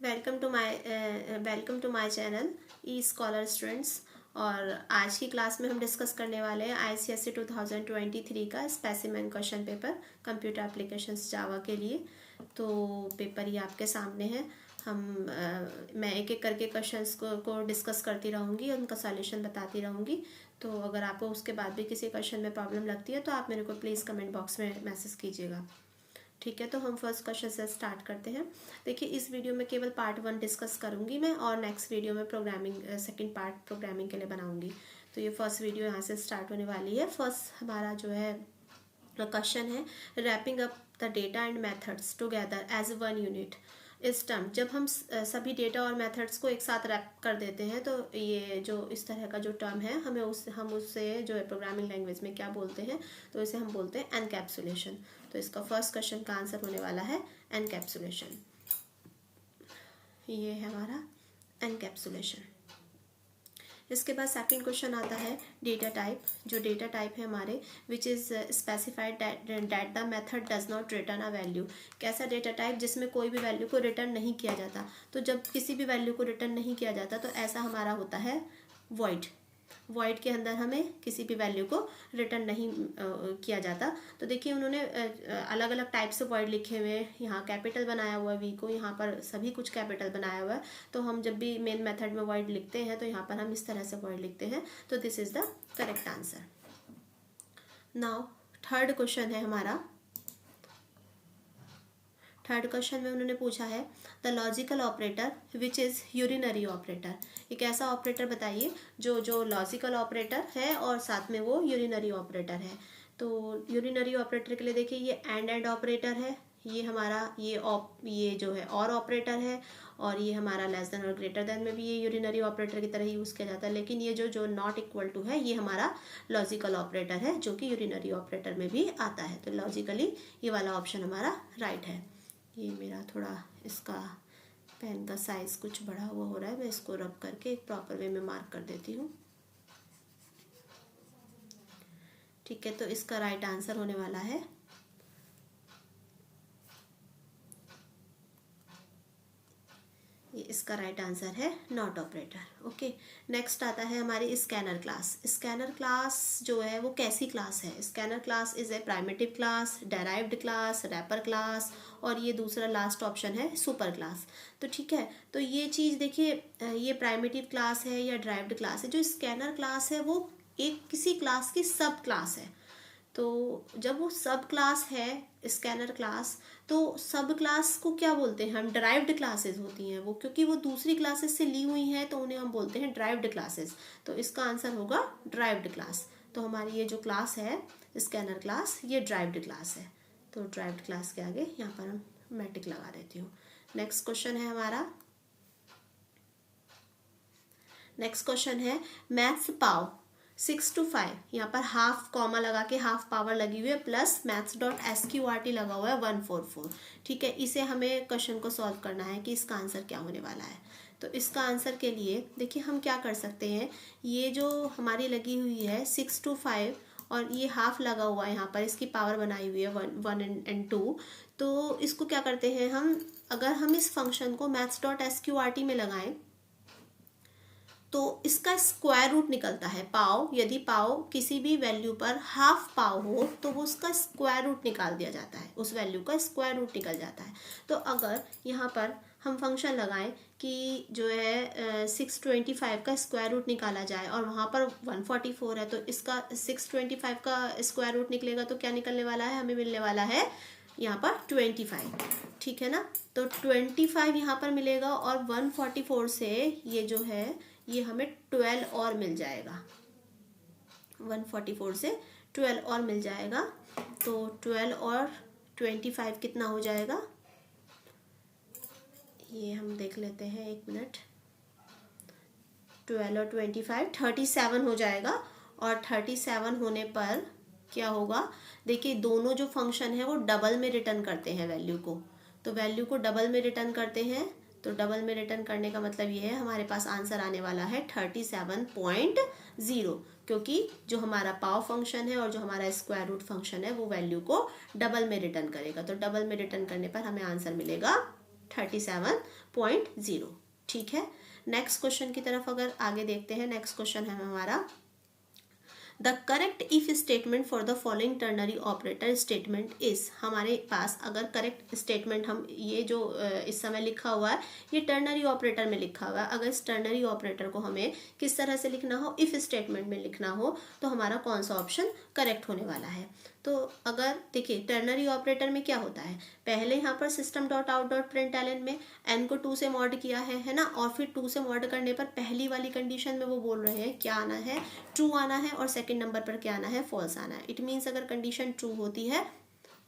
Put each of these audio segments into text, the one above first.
Welcome to my channel e scholar students. और आज की क्लास में हम डिस्कस करने वाले हैं ICSE 2023 का specimen question paper computer applications Java के लिए। तो पेपर ये आपके सामने है। मैं एक एक करके क्वेश्चंस को डिस्कस करती रहूँगी और उनका सॉल्यूशन बताती रहूँगी। तो अगर आपको उसके बाद भी किसी क्वेश्चन में प्रॉब्लम लगती है तो आप मेरे को प्लीज़ कमेंट बॉक्स में मैसेज कीजिएगा। ठीक है, तो हम फर्स्ट क्वेश्चन से स्टार्ट करते हैं। देखिए, इस वीडियो में केवल पार्ट 1 डिस्कस करूंगी मैं और नेक्स्ट वीडियो में सेकंड पार्ट प्रोग्रामिंग के लिए बनाऊंगी। तो ये फर्स्ट वीडियो यहाँ से स्टार्ट होने वाली है। फर्स्ट हमारा जो है क्वेश्चन है, wrapping up the data and methods together as one unit इस टर्म। जब हम सभी डेटा और मेथड्स को एक साथ रैप कर देते हैं तो ये जो इस तरह का जो टर्म है हम उससे जो है प्रोग्रामिंग लैंग्वेज में क्या बोलते हैं, तो इसे हम बोलते हैं एनकैप्सुलेशन। तो इसका फर्स्ट क्वेश्चन का आंसर होने वाला है एनकैप्सुलेशन। ये है हमारा एनकैप्सुलेशन। इसके बाद सेकंड क्वेश्चन आता है डेटा टाइप। जो डेटा टाइप है हमारे which is specified that the method does not return a value. कैसा डेटा टाइप जिसमें कोई भी वैल्यू को रिटर्न नहीं किया जाता। तो जब किसी भी वैल्यू को रिटर्न नहीं किया जाता तो ऐसा हमारा होता है वॉइड। वॉइड के अंदर हमें किसी भी वैल्यू को रिटर्न नहीं किया जाता। तो देखिए, उन्होंने अलग अलग टाइप से वॉइड लिखे हुए हैं। यहाँ कैपिटल बनाया हुआ है वी को, यहाँ पर सभी कुछ कैपिटल बनाया हुआ है। तो हम जब भी मेन मेथड में वॉइड लिखते हैं तो यहाँ पर हम इस तरह से वॉइड लिखते हैं। तो this is the correct answer. Now third question है हमारा। थर्ड क्वेश्चन में उन्होंने पूछा है the logical operator which is urinary operator. एक ऐसा ऑपरेटर बताइए जो लॉजिकल ऑपरेटर है और साथ में वो यूरिनरी ऑपरेटर है। तो यूरिनरी ऑपरेटर के लिए देखिए, ये एंड ऑपरेटर है, ये हमारा ये जो है और ऑपरेटर है, और ये हमारा लेस देन और ग्रेटर देन में भी ये यूरिनरी ऑपरेटर की तरह यूज़ किया जाता है। लेकिन ये जो नॉट इक्वल टू है ये हमारा लॉजिकल ऑपरेटर है जो कि यूरिनरी ऑपरेटर में भी आता है। तो लॉजिकली ये वाला ऑप्शन हमारा राइट है। ये मेरा थोड़ा इसका पेन का साइज कुछ बढ़ा हुआ हो रहा है, मैं इसको रब करके एक प्रॉपर वे में मार्क कर देती हूँ। ठीक है, तो इसका राइट आंसर होने वाला है ये, इसका राइट आंसर है नॉट ऑपरेटर। ओके, नेक्स्ट आता है हमारी स्कैनर क्लास। स्कैनर क्लास जो है वो कैसी क्लास है? Scanner class is a primitive class, derived class, wrapper class, और ये दूसरा लास्ट ऑप्शन है सुपर क्लास। तो ठीक है, तो ये चीज़ देखिए, ये प्राइमिटिव क्लास है या डेराइव्ड क्लास है। जो स्कैनर क्लास है वो एक किसी क्लास की सब क्लास है। तो जब वो सब क्लास है स्कैनर क्लास, तो सब क्लास को क्या बोलते हैं हम? डिराइव्ड क्लासेस होती हैं वो, क्योंकि वो दूसरी क्लासेस से ली हुई हैं तो उन्हें हम बोलते हैं डिराइव्ड क्लासेस। तो इसका आंसर होगा डिराइव्ड क्लास। तो हमारी ये जो क्लास है स्कैनर क्लास, ये डिराइव्ड क्लास है। तो डिराइव्ड क्लास के आगे यहाँ पर हम मैटिक लगा देती हूँ। नेक्स्ट क्वेश्चन है हमारा, नेक्स्ट क्वेश्चन है मैथ्स पाव 6 to 5। यहाँ पर हाफ कॉमा लगा के हाफ पावर लगी हुई है, प्लस maths.sqrt लगा हुआ है 144। ठीक है, इसे हमें क्वेश्चन को सॉल्व करना है कि इसका आंसर क्या होने वाला है। तो इसका आंसर के लिए देखिए हम क्या कर सकते हैं, ये जो हमारी लगी हुई है 6 to 5 और ये हाफ लगा हुआ है, यहाँ पर इसकी पावर बनाई हुई है 1 and 2। तो इसको क्या करते हैं हम, अगर हम इस फंक्शन को maths.sqrt में लगाएं तो इसका स्क्वायर रूट निकलता है पाव। यदि पाव किसी भी वैल्यू पर हाफ पाव हो तो वो उसका स्क्वायर रूट निकाल दिया जाता है, उस वैल्यू का स्क्वायर रूट निकल जाता है। तो अगर यहाँ पर हम फंक्शन लगाएं कि जो है 625 का स्क्वायर रूट निकाला जाए और वहाँ पर 144 है, तो इसका 625 का स्क्वायर रूट निकलेगा तो क्या निकलने वाला है? हमें मिलने वाला है यहाँ पर 25। ठीक है ना, तो 25 यहाँ पर मिलेगा और 144 से ये जो है ये हमें 12 और मिल जाएगा। 144 से 12 और मिल जाएगा। तो 12 और 25 कितना हो जाएगा, ये हम देख लेते हैं, एक मिनट। 12 और 25 37 हो जाएगा। और 37 होने पर क्या होगा, देखिए दोनों जो फंक्शन है वो डबल में रिटर्न करते हैं वैल्यू को। तो वैल्यू को डबल में रिटर्न करते हैं, तो डबल में रिटर्न करने का मतलब ये है हमारे पास आंसर आने वाला है 37.0, क्योंकि जो हमारा पाव फंक्शन है और जो हमारा स्क्वायर रूट फंक्शन है वो वैल्यू को डबल में रिटर्न करेगा। तो डबल में रिटर्न करने पर हमें आंसर मिलेगा 37.0। ठीक है, नेक्स्ट क्वेश्चन की तरफ अगर आगे देखते हैं, नेक्स्ट क्वेश्चन है हमारा the correct if statement for the following ternary operator statement is. हमारे पास अगर करेक्ट स्टेटमेंट, हम ये जो इस समय लिखा हुआ है ये टर्नरी ऑपरेटर में लिखा हुआ है, अगर इस टर्नरी ऑपरेटर को हमें किस तरह से लिखना हो, इफ स्टेटमेंट में लिखना हो, तो हमारा कौन सा ऑप्शन करेक्ट होने वाला है। तो अगर देखिए टर्नरी ऑपरेटर में क्या होता है, पहले यहाँ पर system dot out dot println में n को 2 से मॉड किया है ना, और फिर 2 से मॉड करने पर पहली वाली कंडीशन में वो बोल रहे हैं क्या आना है, ट्रू आना है, और सेकंड नंबर पर क्या आना है, फॉल्स आना है। इट मीन्स अगर कंडीशन ट्रू होती है,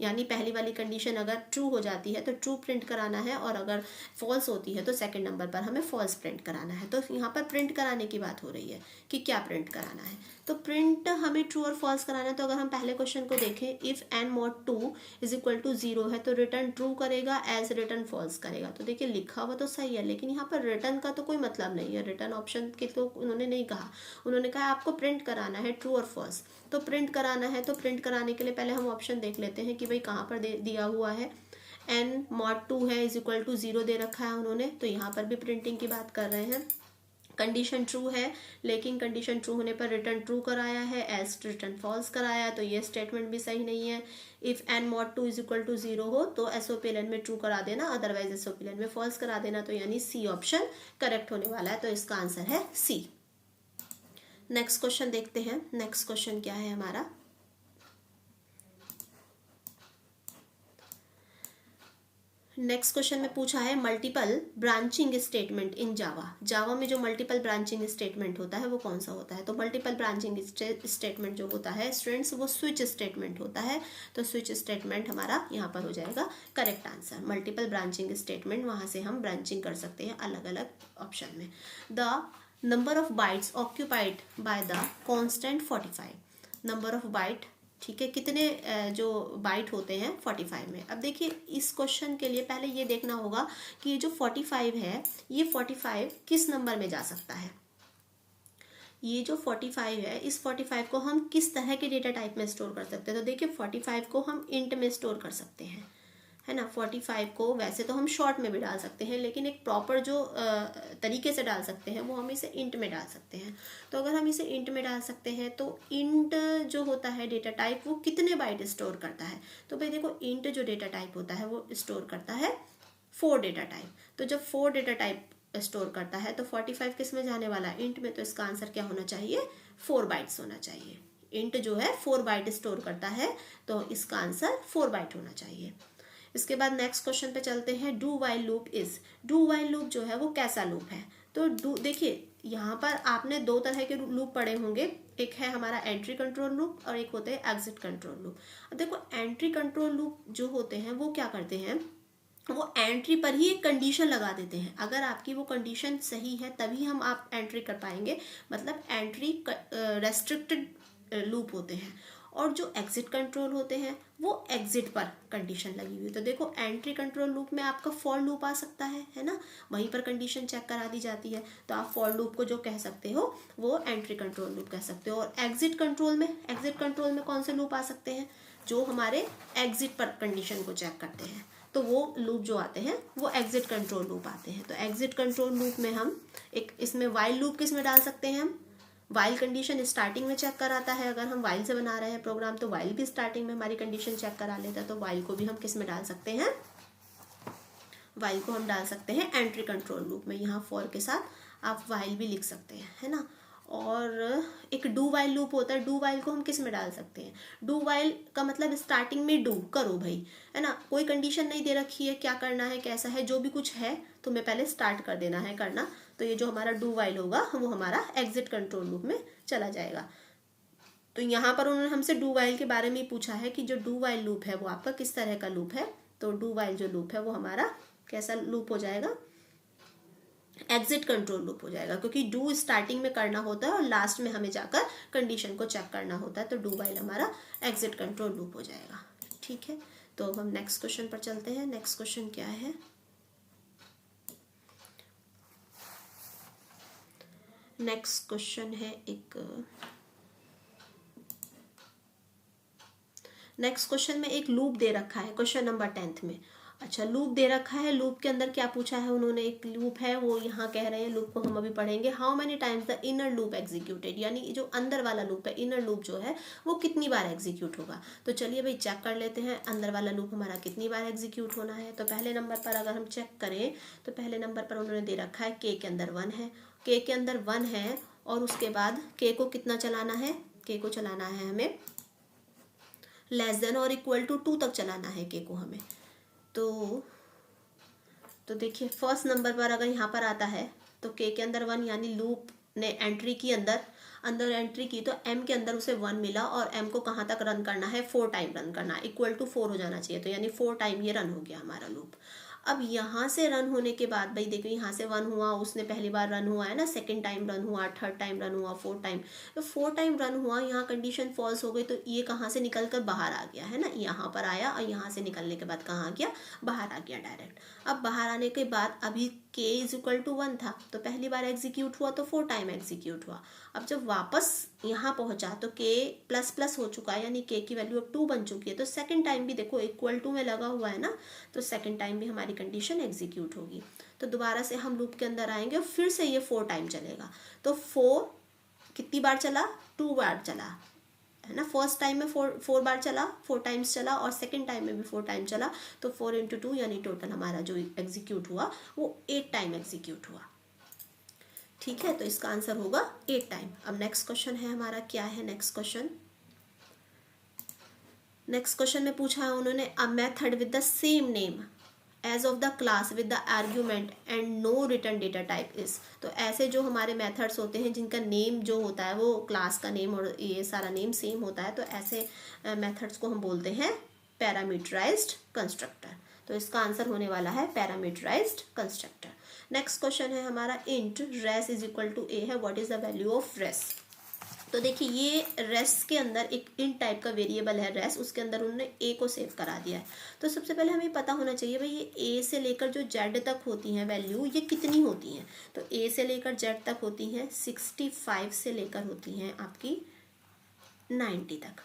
यानी पहली वाली कंडीशन अगर ट्रू हो जाती है तो ट्रू प्रिंट कराना है, और अगर फॉल्स होती है तो सेकंड नंबर पर हमें फॉल्स प्रिंट कराना है। तो यहाँ पर प्रिंट कराने की बात हो रही है कि क्या प्रिंट कराना है, तो प्रिंट हमें ट्रू और फॉल्स कराना है। तो अगर हम पहले क्वेश्चन को देखें, if n mod 2 is equal to 0 है तो रिटर्न ट्रू करेगा, एज रिटर्न फॉल्स करेगा। तो देखिए लिखा हुआ तो सही है, लेकिन यहाँ पर रिटर्न का तो कोई मतलब नहीं है, रिटर्न ऑप्शन के तो उन्होंने नहीं कहा, उन्होंने कहा आपको प्रिंट कराना है ट्रू और फॉल्स। तो प्रिंट कराना है, तो प्रिंट कराने के लिए पहले हम ऑप्शन देख लेते हैं कि भाई कहाँ पर दिया हुआ है, n mod 2 है इज इक्वल टू 0 दे रखा है उन्होंने, तो यहाँ पर भी प्रिंटिंग की बात कर रहे हैं। कंडीशन ट्रू है, लेकिन कंडीशन ट्रू होने पर रिटर्न ट्रू कराया है, एज रिटर्न फॉल्स कराया, तो ये स्टेटमेंट भी सही नहीं है। If n mod 2 is equal to 0 हो तो SOPLN में ट्रू करा देना, अदरवाइज SOPLN में फॉल्स करा देना, तो यानी सी ऑप्शन करेक्ट होने वाला है, तो इसका आंसर है सी। नेक्स्ट क्वेश्चन देखते हैं, नेक्स्ट क्वेश्चन क्या है हमारा, नेक्स्ट क्वेश्चन में पूछा है मल्टीपल ब्रांचिंग स्टेटमेंट इन जावा। जावा में जो मल्टीपल ब्रांचिंग स्टेटमेंट होता है वो कौन सा होता है, तो मल्टीपल ब्रांचिंग स्टेटमेंट जो होता है स्टूडेंट्स वो स्विच स्टेटमेंट होता है, तो स्विच स्टेटमेंट हमारा यहाँ पर हो जाएगा correct answer. Multiple branching statement, वहाँ से हम ब्रांचिंग कर सकते हैं अलग अलग ऑप्शन में। The number of bytes occupied by the constant 45, number of bite, ठीक है, कितने जो बाइट होते हैं 45 में। अब देखिए इस क्वेश्चन के लिए पहले ये देखना होगा कि ये जो 45 है ये 45 किस नंबर में जा सकता है, ये जो 45 है इस 45 को हम किस तरह के डेटा टाइप में स्टोर कर सकते हैं। तो देखिए 45 को हम इंट में स्टोर कर सकते हैं, है ना। 45 को वैसे तो हम शॉर्ट में भी डाल सकते हैं, लेकिन एक प्रॉपर जो तरीके से डाल सकते हैं वो हम इसे इंट में डाल सकते हैं। तो अगर हम इसे इंट में डाल सकते हैं तो इंट जो होता है डेटा टाइप वो कितने बाइट स्टोर करता है, तो भाई देखो इंट जो डेटा टाइप होता है वो स्टोर करता है 4 डेटा टाइप। तो जब 4 डेटा टाइप स्टोर करता है तो 45 किस में जाने वाला है, इंट में, तो इसका आंसर क्या होना चाहिए, 4 बाइट्स होना चाहिए। इंट जो है 4 बाइट स्टोर करता है, तो इसका आंसर 4 बाइट होना चाहिए। इसके बाद नेक्स्ट क्वेश्चन पे चलते हैं, do while loop is. Do while loop जो है वो कैसा लूप है, तो डू देखिए यहाँ पर आपने 2 तरह के लूप पढ़े होंगे, एक है हमारा एंट्री कंट्रोल लूप और एक होते हैं एग्जिट कंट्रोल लूप। अब देखो एंट्री कंट्रोल लूप जो होते हैं वो क्या करते हैं, वो एंट्री पर ही एक कंडीशन लगा देते हैं, अगर आपकी वो कंडीशन सही है तभी हम आप एंट्री कर पाएंगे, मतलब एंट्री रेस्ट्रिक्टेड लूप होते हैं। और जो एग्जिट कंट्रोल होते हैं वो एग्जिट पर कंडीशन लगी हुई। तो देखो एंट्री कंट्रोल लूप में आपका फॉर लूप आ सकता है ना, वहीं पर कंडीशन चेक करा दी जाती है, तो आप फॉर लूप को जो कह सकते हो वो एंट्री कंट्रोल लूप कह सकते हो। और एग्जिट कंट्रोल में कौन से लूप आ सकते हैं, जो हमारे एग्जिट पर कंडीशन को चेक करते हैं, तो वो लूप जो आते हैं वो एग्जिट कंट्रोल लूप आते हैं। तो एग्जिट कंट्रोल लूप में हम एक इसमें वाइल लूप किस में डाल सकते हैं, हम वाइल कंडीशन स्टार्टिंग में चेक कराता है, अगर हम वाइल से बना रहे हैं प्रोग्राम तो वाइल भी स्टार्टिंग में हमारी कंडीशन चेक करा लेता है, तो वाइल को भी हम किस में डाल सकते हैं, वाइल को हम डाल सकते हैं एंट्री कंट्रोल लूप में। यहाँ फॉर के साथ आप वाइल भी लिख सकते हैं, है ना। और एक डू वाइल लूप होता है, डू वाइल को हम किस में डाल सकते हैं, डू वाइल का मतलब स्टार्टिंग में डू करो भाई, है ना, कोई कंडीशन नहीं दे रखी है क्या करना है कैसा है, जो भी कुछ है तुम्हें पहले स्टार्ट कर देना है करना, तो ये जो हमारा डू वाइल होगा वो हमारा एग्जिट कंट्रोल लूप में चला जाएगा। तो यहाँ पर उन्होंने हमसे डू वाइल के बारे में ही पूछा है कि जो डू वाइल लूप है वो आपका किस तरह का लूप है, तो डू वाइल जो लूप है वो हमारा कैसा लूप हो जाएगा, एग्जिट कंट्रोल लूप हो जाएगा, क्योंकि डू स्टार्टिंग में करना होता है और लास्ट में हमें जाकर कंडीशन को चेक करना होता है, तो डू वाइल हमारा एग्जिट कंट्रोल लूप हो जाएगा। ठीक है, तो हम नेक्स्ट क्वेश्चन पर चलते हैं। नेक्स्ट क्वेश्चन क्या है, नेक्स्ट क्वेश्चन है नेक्स्ट क्वेश्चन में एक लूप दे रखा है क्वेश्चन नंबर 10 में, अच्छा, लूप दे रखा है, लूप के अंदर क्या पूछा है उन्होंने, एक लूप है वो यहाँ कह रहे हैं, लूप को हम अभी पढ़ेंगे। How many times the inner loop executed, यानी जो अंदर वाला लूप है, इनर लूप जो है वो कितनी बार एग्जीक्यूट होगा। तो चलिए भाई चेक कर लेते हैं अंदर वाला लूप हमारा कितनी बार एग्जीक्यूट होना है। तो पहले नंबर पर अगर हम चेक करें तो पहले नंबर पर उन्होंने दे रखा है के अंदर 1 है, के अंदर 1 है, और उसके बाद के को कितना चलाना है, के को चलाना है हमें लेस देन और इक्वल टू 2 तक चलाना है के को हमें। तो देखिए फर्स्ट नंबर पर अगर यहाँ पर आता है तो के अंदर 1, यानी लूप ने एंट्री की अंदर एंट्री की, तो m के अंदर उसे 1 मिला, और m को कहाँ तक रन करना है, 4 टाइम रन करना है, इक्वल टू 4 हो जाना चाहिए, तो यानी 4 टाइम ये रन हो गया हमारा लूप। अब यहाँ से रन होने के बाद भाई देखो यहाँ से 1 हुआ, उसने पहली बार रन हुआ है ना, सेकंड टाइम रन हुआ, थर्ड टाइम रन हुआ, फोर्थ टाइम, तो 4 टाइम रन हुआ, यहाँ कंडीशन फॉल्स हो गई, तो ये कहाँ से निकल कर बाहर आ गया है ना, यहाँ पर आया, और यहाँ से निकलने के बाद कहाँ आ गया, बाहर आ गया डायरेक्ट। अब बाहर आने के बाद अभी k इज इक्वल टू 1 था, तो पहली बार एग्जीक्यूट हुआ तो 4 टाइम एग्जीक्यूट हुआ। अब जब वापस यहाँ पहुंचा तो k प्लस प्लस हो चुका है, यानी k की वैल्यू अब 2 बन चुकी है, तो सेकंड टाइम भी देखो इक्वल टू में लगा हुआ है ना, तो सेकंड टाइम भी हमारी कंडीशन एग्जीक्यूट होगी। तो दोबारा से हम लूप के अंदर आएंगे और फिर से ये 4 टाइम चलेगा। तो 4 कितनी बार चला, 2 बार चला है ना, फर्स्ट टाइम में 4 बार चला, 4 टाइम्स चला, और सेकंड टाइम में भी 4 टाइम चला, तो 4 इंटू 2 यानी टोटल हमारा जो एग्जीक्यूट हुआ वो 8 टाइम एग्जीक्यूट हुआ। ठीक है, तो इसका आंसर होगा 8 टाइम। अब नेक्स्ट क्वेश्चन है हमारा, क्या है नेक्स्ट क्वेश्चन, नेक्स्ट क्वेश्चन में पूछा है उन्होंने a method with the same name as of the class with the argument and no return data type is. तो ऐसे जो हमारे मेथड्स होते हैं जिनका नेम जो होता है वो क्लास का नेम और ये सारा नेम सेम होता है, तो ऐसे मेथड्स को हम बोलते हैं पैरामीटराइज्ड कंस्ट्रक्टर। तो इसका आंसर होने वाला है पैरामीटराइज्ड कंस्ट्रक्टर। नेक्स्ट क्वेश्चन है हमारा int res is equal to A है, what is the value of res. तो देखिए ये रेस के अंदर एक इंट टाइप का वेरिएबल है रेस, उसके अंदर उन्होंने ए को सेव करा दिया है। तो सबसे पहले हमें पता होना चाहिए भाई ये ए से लेकर जो जेड तक होती हैं वैल्यू, ये कितनी होती हैं। तो ए से लेकर जेड तक होती हैं 65 से लेकर होती हैं आपकी 90 तक,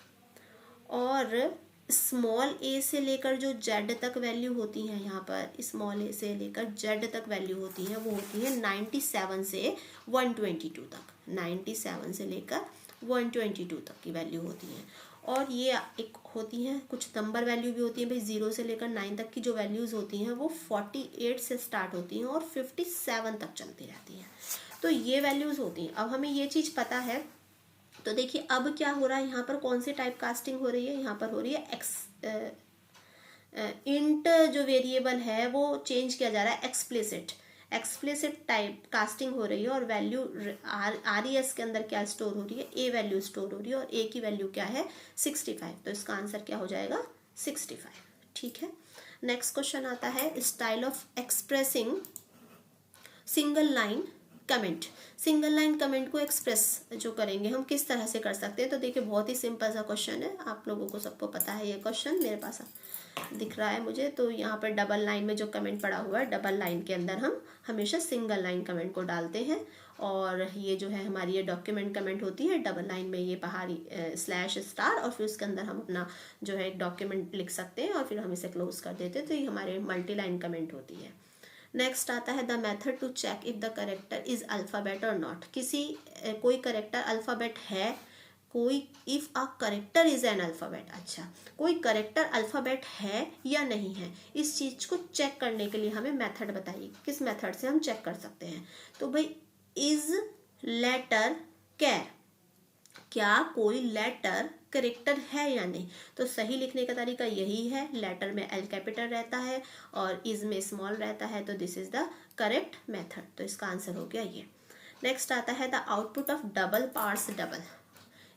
और स्मॉल ए से लेकर जो जेड तक वैल्यू होती हैं, यहाँ पर स्मॉल ए से लेकर जेड तक वैल्यू होती हैं वो होती है 97 से 122 तक, 97 से लेकर 122 तक की वैल्यू होती हैं। और ये एक होती हैं कुछ नंबर वैल्यू भी होती है भाई, 0 से लेकर 9 तक की जो वैल्यूज़ होती हैं वो 48 से स्टार्ट होती हैं और 57 तक चलती रहती हैं। तो ये वैल्यूज़ होती हैं। अब हमें ये चीज़ पता है, तो देखिए अब क्या हो रहा है, यहाँ पर कौन सी टाइप कास्टिंग हो रही है, यहाँ पर हो रही है इंट जो वेरिएबल है वो चेंज किया जा रहा है एक्सप्लिसिट टाइप कास्टिंग हो रही है, और वैल्यू RES के अंदर क्या स्टोर हो रही है, ए वैल्यू स्टोर हो रही है, और ए की वैल्यू क्या है 65। तो इसका आंसर क्या हो जाएगा 65। ठीक है, नेक्स्ट क्वेश्चन आता है style of expressing single line comment. Single line comment को एक्सप्रेस जो करेंगे हम किस तरह से कर सकते हैं। तो देखिए बहुत ही सिंपल सा क्वेश्चन है, आप लोगों को सबको पता है ये क्वेश्चन, मेरे पास दिख रहा है मुझे। तो यहाँ पर डबल लाइन में जो कमेंट पड़ा हुआ है, डबल लाइन के अंदर हम हमेशा सिंगल लाइन कमेंट को डालते हैं, और ये जो है हमारी ये डॉक्यूमेंट कमेंट होती है, डबल लाइन में ये बाहरी /* और फिर उसके अंदर हम अपना जो है डॉक्यूमेंट लिख सकते हैं, और फिर हम इसे क्लोज कर देते हैं, तो ये हमारे मल्टी लाइन कमेंट होती है। नेक्स्ट आता है the method to check if the character is alphabet और नॉट। कोई करेक्टर अल्फ़ाबेट है, कोई if a character is an alphabet, अच्छा कोई करेक्टर अल्फ़ाबेट है या नहीं है, इस चीज़ को चेक करने के लिए हमें मेथड बताइए, किस मेथड से हम चेक कर सकते हैं। तो भाई इज लेटर कैर, क्या कोई लेटर करेक्टर है या नहीं। तो सही लिखने का तरीका यही है, लेटर में L कैपिटल रहता है और इज में स्मॉल रहता है, तो this is the correct method. तो इसका आंसर हो गया ये। नेक्स्ट आता है the output of double parse double.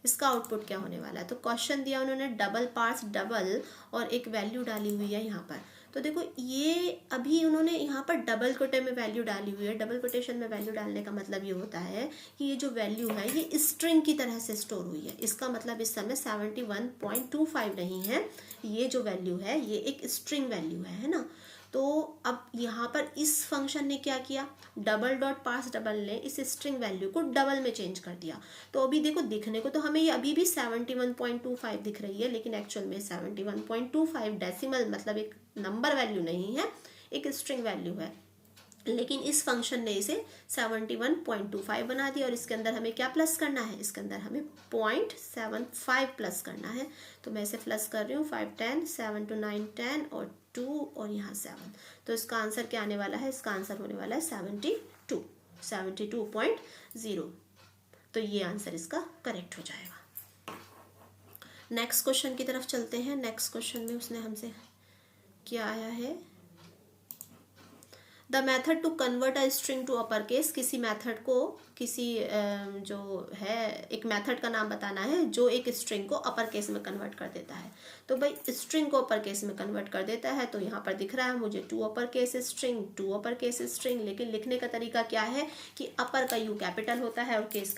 इसका आउटपुट क्या होने वाला है। तो क्वेश्चन दिया उन्होंने डबल पार्स डबल और एक वैल्यू डाली हुई है यहाँ पर। तो देखो ये अभी उन्होंने यहाँ पर डबल कोटे में वैल्यू डाली हुई है। डबल कोटेशन में वैल्यू डालने का मतलब ये होता है कि ये जो वैल्यू है ये स्ट्रिंग की तरह से स्टोर हुई है। इसका मतलब इस समय 71.25 नहीं है, ये जो वैल्यू है ये एक स्ट्रिंग वैल्यू है ना। तो अब यहाँ पर इस फंक्शन ने क्या किया, डबल डॉट पार्स डबल ने इस स्ट्रिंग वैल्यू को डबल में चेंज कर दिया। तो अभी देखो दिखने को तो हमें ये अभी भी 71.25 दिख रही है, लेकिन एक्चुअल में 71.25 डेसिमल मतलब एक नंबर वैल्यू नहीं है, एक स्ट्रिंग वैल्यू है। लेकिन इस फंक्शन ने इसे 71.25 बना दिया और इसके अंदर हमें क्या प्लस करना है, इसके अंदर हमें 0.75 प्लस करना है। तो मैं इसे प्लस कर रही हूँ, 5 10 7 to 9 10 और 2 और यहाँ 7। तो इसका आंसर क्या आने वाला है, इसका आंसर होने वाला है 72.0। तो ये आंसर इसका करेक्ट हो जाएगा। नेक्स्ट क्वेश्चन की तरफ चलते हैं। नेक्स्ट क्वेश्चन में उसने हमसे क्या आया है, the method to convert a string to upper case. किसी मैथड को, किसी जो है एक मैथड का नाम बताना है जो एक स्ट्रिंग को अपर केस में कन्वर्ट कर देता है। तो भाई स्ट्रिंग को अपर केस में कन्वर्ट कर देता है, तो यहाँ पर दिख रहा है मुझे to upper case string, to upper case string, लेकिन लिखने का तरीका क्या है कि अपर का यू कैपिटल होता है और केस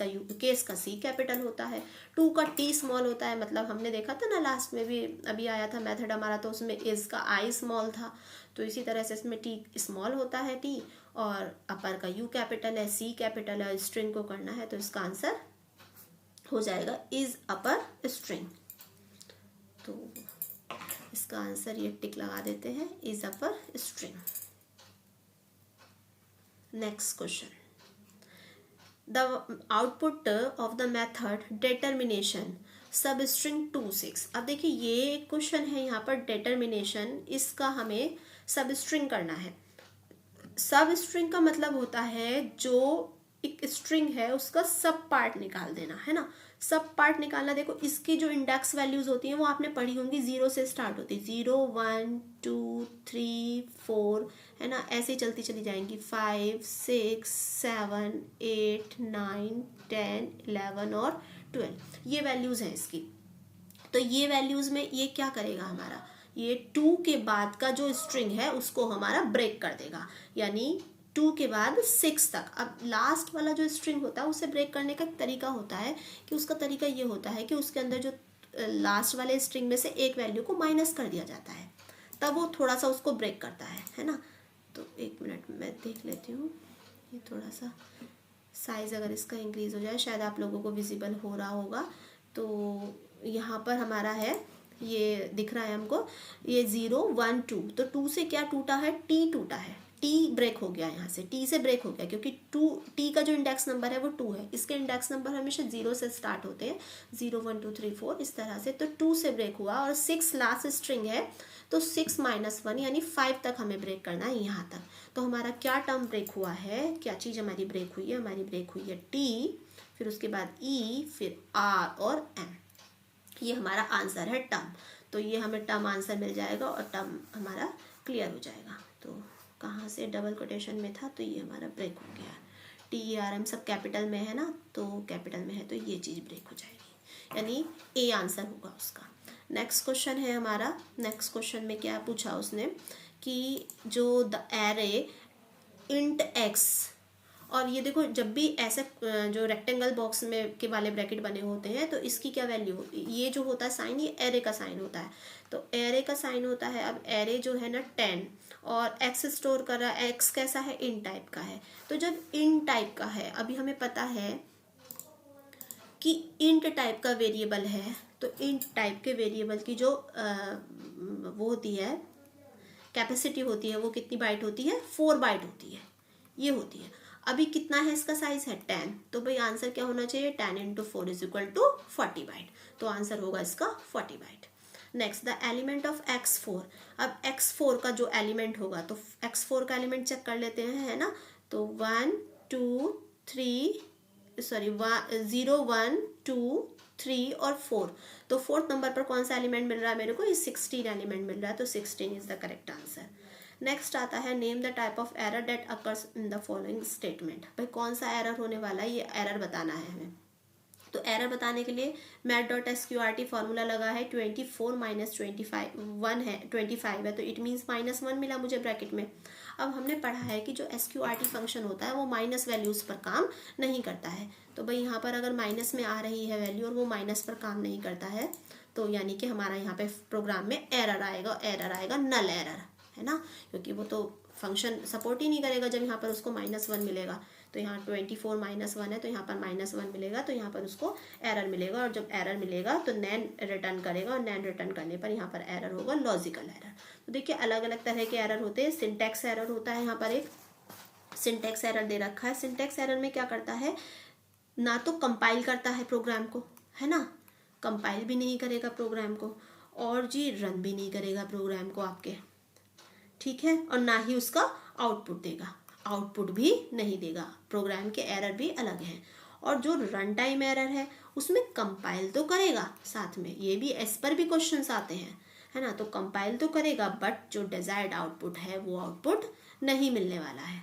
का सी कैपिटल होता है, टू का टी स्मॉल होता है। मतलब हमने देखा था ना लास्ट में भी अभी आया था मैथड हमारा, तो उसमें इज का आई स्मॉल था, तो इसी तरह से इसमें टी स्मॉल होता है टी, और अपर का यू कैपिटल है, सी कैपिटल है, स्ट्रिंग को करना है, तो इसका आंसर हो जाएगा इज अपर स्ट्रिंग। तो इसका आंसर ये टिक लगा देते हैं, is upper string. Next question, the output of the method determination सब स्ट्रिंग 26। अब देखिए ये क्वेश्चन है यहाँ पर डिटर्मिनेशन, इसका हमें सब स्ट्रिंग करना है। सब स्ट्रिंग का मतलब होता है जो एक स्ट्रिंग है उसका सब पार्ट निकाल देना, है ना। सब पार्ट निकालना, देखो इसकी जो इंडेक्स वैल्यूज होती हैं वो आपने पढ़ी होंगी, 0 से स्टार्ट होती है, 0 1 2 3 4, है ना, ऐसे ही चलती चली जाएंगी, 5 6 7 8 9 10 11 और 12, ये वैल्यूज हैं इसकी। तो ये वैल्यूज में ये क्या करेगा हमारा, ये 2 के बाद का जो स्ट्रिंग है उसको हमारा ब्रेक कर देगा, यानी 2 के बाद 6 तक। अब लास्ट वाला जो स्ट्रिंग होता है उसे ब्रेक करने का तरीका होता है कि उसका तरीका ये होता है कि उसके अंदर जो लास्ट वाले स्ट्रिंग में से एक वैल्यू को माइनस कर दिया जाता है, तब वो थोड़ा सा उसको ब्रेक करता है ना। तो एक मिनट मैं देख लेती हूँ, ये थोड़ा सा साइज अगर इसका इंक्रीज हो जाए, शायद आप लोगों को विजिबल हो रहा होगा। तो यहाँ पर हमारा है, ये दिख रहा है हमको, ये 0 1 2, तो 2 से क्या टूटा है, टी टूटा है, टी ब्रेक हो गया, यहाँ से टी से ब्रेक हो गया, क्योंकि टी का जो इंडेक्स नंबर है वो 2 है, इसके इंडेक्स नंबर हमेशा 0 से स्टार्ट होते हैं, 0 1 2 3 4 इस तरह से। तो 2 से ब्रेक हुआ और 6 लास्ट स्ट्रिंग है, तो 6 - 1 यानी 5 तक हमें ब्रेक करना है, यहाँ तक। तो हमारा क्या टर्म ब्रेक हुआ है, क्या चीज़ हमारी ब्रेक हुई है, हमारी ब्रेक हुई है टी, फिर उसके बाद ई, फिर आर और एम, ये हमारा आंसर है टर्म। तो ये हमें टर्म आंसर मिल जाएगा और टर्म हमारा क्लियर हो जाएगा। तो कहाँ से डबल कोटेशन में था, तो ये हमारा ब्रेक हो गया, टी आर एम सब कैपिटल में है ना, तो कैपिटल में है तो ये चीज़ ब्रेक हो जाएगी, यानी ए आंसर होगा उसका। नेक्स्ट क्वेश्चन है हमारा। नेक्स्ट क्वेश्चन में क्या पूछा उसने कि जो द एरे इंट एक्स, और ये देखो जब भी ऐसे जो रेक्टेंगल बॉक्स में के वाले ब्रैकेट बने होते हैं तो इसकी क्या वैल्यू होती है, ये जो होता है साइन, ये एरे का साइन होता है, तो एरे का साइन होता है। अब एरे जो है ना 10 और एक्स स्टोर कर रहा है, एक्स कैसा है, इन टाइप का है। तो जब इन टाइप का है, अभी हमें पता है कि इंट टाइप का वेरिएबल है, तो इंट टाइप के वेरिएबल की जो वो होती है कैपेसिटी होती है, वो कितनी बाइट होती है, 4 बाइट होती है, ये होती है। अभी कितना है इसका साइज है 10, तो भाई आंसर क्या होना चाहिए, 10 × 4 = 40 बाइट, तो आंसर होगा इसका 40 byte. Next, the element of x4। अब x4 का जो एलिमेंट होगा, तो x4 का एलिमेंट चेक कर लेते हैं, है ना। तो 1 2 3 0 1 2 3 और 4, तो 4th नंबर पर कौन सा एलिमेंट मिल रहा है मेरे को, ये 16 एलिमेंट मिल रहा है, तो 16 is the correct answer. Next आता है name the type of error date occurs in the following statement. भाई कौन सा एरर होने वाला है, ये एरर बताना है हमें। तो एरर बताने के लिए math.sqrt फॉर्मूला लगा है, 24 - 25 है, तो इट मीन्स -1 मिला मुझे ब्रैकेट में। अब हमने पढ़ा है कि जो sqrt फंक्शन होता है वो माइनस वैल्यूज पर काम नहीं करता है, तो भाई यहाँ पर अगर माइनस में आ रही है वैल्यू और वो माइनस पर काम नहीं करता है, तो यानी कि हमारा यहाँ पे प्रोग्राम में एरर आएगा, नल एरर, है ना, क्योंकि वो तो फंक्शन सपोर्ट ही नहीं करेगा जब यहाँ पर उसको -1 मिलेगा। तो यहाँ 24 -1 है तो यहाँ पर -1 मिलेगा, तो यहाँ पर उसको एरर मिलेगा, और जब एरर मिलेगा तो नैन रिटर्न करेगा, और नैन रिटर्न करने पर यहाँ पर एरर होगा लॉजिकल एरर। तो देखिए अलग अलग तरह के एरर होते हैं। सिंटैक्स एरर होता है, यहाँ पर एक सिंटैक्स एरर दे रखा है। सिंटैक्स एरर में क्या करता है, ना तो कंपाइल करता है प्रोग्राम को, है ना, कंपाइल भी नहीं करेगा प्रोग्राम को, और जी रन भी नहीं करेगा प्रोग्राम को आपके, ठीक है, और ना ही उसका आउटपुट देगा, आउटपुट भी नहीं देगा। प्रोग्राम के एरर भी अलग हैं। और जो रन टाइम एरर है उसमें कंपाइल तो करेगा साथ में, ये भी इस पर भी क्वेश्चंस आते हैं, है ना, तो कंपाइल तो करेगा बट जो डिजायर्ड आउटपुट है वो आउटपुट नहीं मिलने वाला है।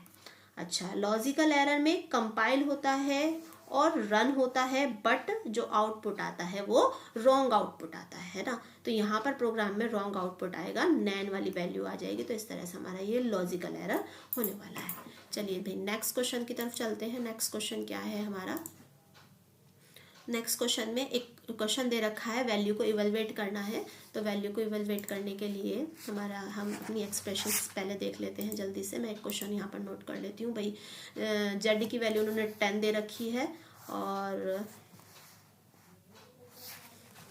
अच्छा, लॉजिकल एरर में कंपाइल होता है और रन होता है, बट जो आउटपुट आता है वो रॉन्ग आउटपुट आता है ना, तो यहाँ पर प्रोग्राम में रॉन्ग आउटपुट आएगा, नैन वाली वैल्यू आ जाएगी। तो इस तरह से हमारा ये लॉजिकल एरर होने वाला है। चलिए भाई नेक्स्ट क्वेश्चन की तरफ चलते हैं। नेक्स्ट क्वेश्चन क्या है हमारा, नेक्स्ट क्वेश्चन में एक क्वेश्चन दे रखा है, वैल्यू को इवेलुएट करना है। तो वैल्यू को इवेलुएट करने के लिए हम अपनी एक्सप्रेशंस पहले देख लेते हैं जल्दी से। मैं एक क्वेश्चन यहाँ पर नोट कर लेती हूँ भाई। जेड की वैल्यू उन्होंने 10 दे रखी है, और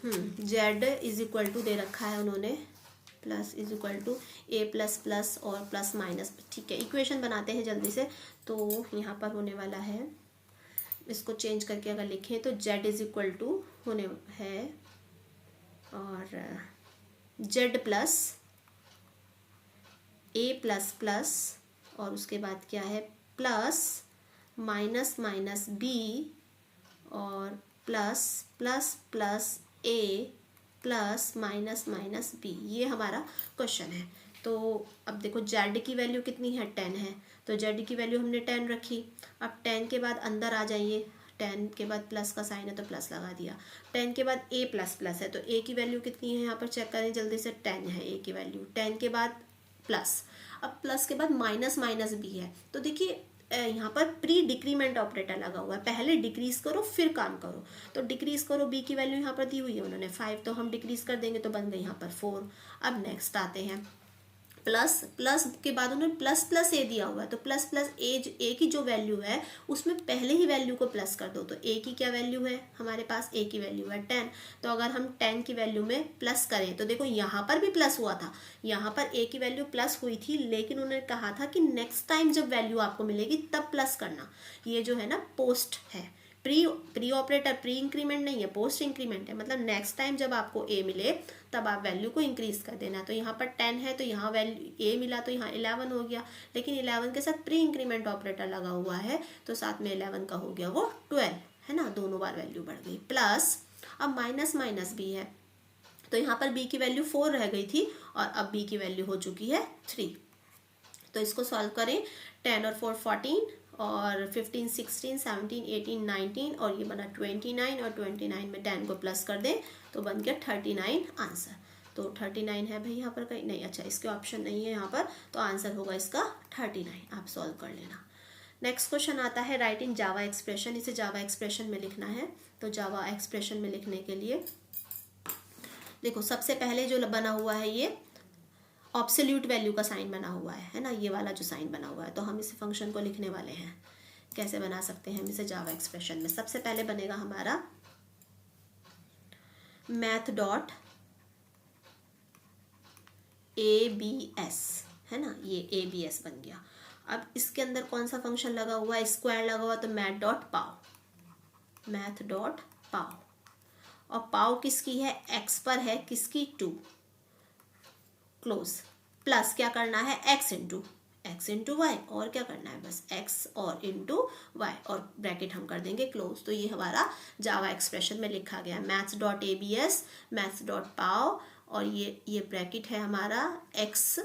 जेड इज इक्वल टू दे रखा है उन्होंने plus is equal to A plus plus और प्लस माइनस, ठीक है। इक्वेशन बनाते हैं जल्दी से। तो यहाँ पर होने वाला है, इसको चेंज करके अगर लिखें तो z इज इक्वल टू होने है, और z plus a plus plus, और उसके बाद क्या है प्लस माइनस माइनस b, और plus plus plus a plus minus minus b, ये हमारा क्वेश्चन है। तो अब देखो z की वैल्यू कितनी है, 10 है, तो z की वैल्यू हमने 10 रखी। अब 10 के बाद अंदर आ जाइए, 10 के बाद प्लस का साइन है तो प्लस लगा दिया। 10 के बाद a प्लस प्लस है, तो a की वैल्यू कितनी है यहाँ पर चेक करें जल्दी से, 10 है a की वैल्यू। 10 के बाद प्लस, अब प्लस के बाद माइनस माइनस b है। तो देखिए यहाँ पर प्री डिक्रीमेंट ऑपरेटर लगा हुआ है, पहले डिक्रीज करो फिर काम करो। तो डिक्रीज करो, b की वैल्यू यहाँ पर दी हुई है उन्होंने 5, तो हम डिक्रीज कर देंगे तो बन गई यहाँ पर 4। अब नेक्स्ट आते हैं, प्लस प्लस के बाद उन्होंने प्लस प्लस ए दिया हुआ है, तो प्लस प्लस ए की जो वैल्यू है उसमें पहले ही वैल्यू को प्लस कर दो। तो ए की क्या वैल्यू है हमारे पास, ए की वैल्यू है 10, तो अगर हम 10 की वैल्यू में प्लस करें तो देखो यहाँ पर भी प्लस हुआ था, यहाँ पर ए की वैल्यू प्लस हुई थी, लेकिन उन्होंने कहा था कि नेक्स्ट टाइम जब वैल्यू आपको मिलेगी तब प्लस करना। ये जो है ना पोस्ट है, प्री ऑपरेटर, प्री इंक्रीमेंट नहीं है, पोस्ट इंक्रीमेंट है, मतलब नेक्स्ट टाइम जब आपको ए मिले तब आप वैल्यू को इंक्रीज कर देना। तो यहाँ पर 10 है तो यहाँ वैल्यू ए मिला तो यहाँ 11 हो गया, लेकिन 11 के साथ प्री इंक्रीमेंट ऑपरेटर लगा हुआ है तो साथ में 11 का हो गया वो 12, है ना, दोनों बार वैल्यू बढ़ गई। प्लस अब माइनस माइनस भी है, तो यहाँ पर बी की वैल्यू 4 रह गई थी और अब बी की वैल्यू हो चुकी है 3। तो इसको सॉल्व करें, 10 और 4 14, और 15 16 17 18 19, और ये बना 29, और 29 में 10 को प्लस कर दें तो बन गया 39 आंसर। तो 39 है भाई यहाँ पर कहीं नहीं, अच्छा इसके ऑप्शन नहीं है यहाँ पर, तो आंसर होगा इसका 39, आप सॉल्व कर लेना। नेक्स्ट क्वेश्चन आता है, राइट इन जावा एक्सप्रेशन, इसे जावा एक्सप्रेशन में लिखना है। तो जावा एक्सप्रेशन में लिखने के लिए देखो सबसे पहले जो बना हुआ है ये ऑब्सोल्यूट वैल्यू का साइन बना हुआ है ना, ये वाला जो साइन बना हुआ है, तो हम इस फंक्शन को लिखने वाले हैं। कैसे बना सकते हैं हम इसे जावा एक्सप्रेशन में, सबसे पहले बनेगा हमारा मैथ डॉट abs, है ना, ये abs बन गया। अब इसके अंदर कौन सा फंक्शन लगा हुआ है, स्क्वायर लगा हुआ, तो मैथ डॉट पाव, मैथ डॉट पाव, और पाव किसकी है, एक्स पर है, किसकी 2, क्लोज, प्लस क्या करना है x इंटू वाई, और क्या करना है बस x और इंटू वाई, और ब्रैकेट हम कर देंगे क्लोज। तो ये हमारा जावा एक्सप्रेशन में लिखा गया maths dot abs maths dot pow, और ये ब्रैकेट है हमारा x,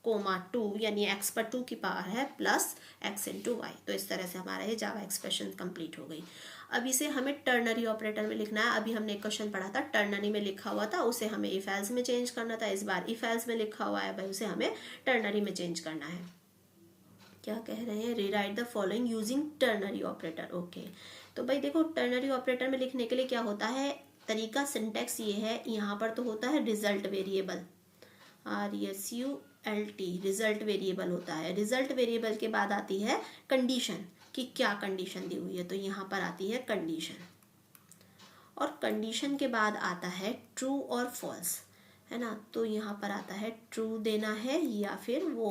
2 यानी x पर 2 की पावर है प्लस x इंटू वाई। तो इस तरह से हमारा ये जावा एक्सप्रेशन कंप्लीट हो गई। अब इसे हमें टर्नरी ऑपरेटर में लिखना है। अभी हमने एक क्वेश्चन पढ़ा था टर्नरी में लिखा हुआ था, उसे हमें इफ एल्स में चेंज करना था। इस बार इफ एल्स में लिखा हुआ है भाई, उसे हमें टर्नरी में चेंज करना है। क्या कह रहे हैं, rewrite the following using ternary operator. Okay, तो भाई देखो टर्नरी ऑपरेटर में लिखने के लिए क्या होता है, तरीका सिंटेक्स ये है, यहाँ पर तो होता है result variable RSU LT result variable होता है। रिजल्ट वेरिएबल के बाद आती है कंडीशन कि क्या कंडीशन दी हुई है, तो यहाँ पर आती है कंडीशन, और कंडीशन के बाद आता है ट्रू और फॉल्स, है ना। तो यहाँ पर आता है ट्रू देना है या फिर वो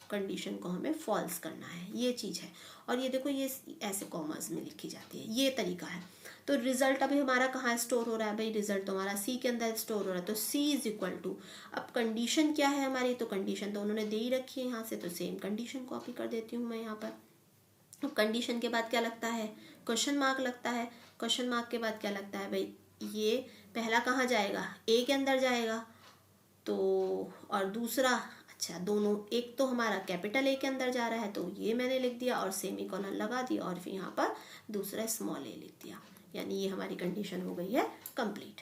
कंडीशन को हमें फॉल्स करना है, ये चीज़ है। और ये देखो ये ऐसे कॉमर्स में लिखी जाती है, ये तरीका है। तो रिजल्ट अभी हमारा कहाँ स्टोर हो रहा है भाई, रिजल्ट तो हमारा सी के अंदर स्टोर हो रहा है, तो सी इज इक्वल टू, अब कंडीशन क्या है हमारी, तो कंडीशन तो उन्होंने दे ही रखी है यहाँ से, तो सेम कंडीशन कॉपी कर देती हूँ मैं यहाँ पर। अब कंडीशन के बाद क्या लगता है, क्वेश्चन मार्क लगता है। क्वेश्चन मार्क के बाद क्या लगता है भाई, ये पहला कहाँ जाएगा, ए के अंदर जाएगा, तो और दूसरा, अच्छा दोनों, एक तो हमारा कैपिटल ए के अंदर जा रहा है तो ये मैंने लिख दिया और सेमी कॉलन लगा दिया, और फिर यहाँ पर दूसरा स्मॉल ए लिख दिया, यानी ये हमारी कंडीशन हो गई है कंप्लीट।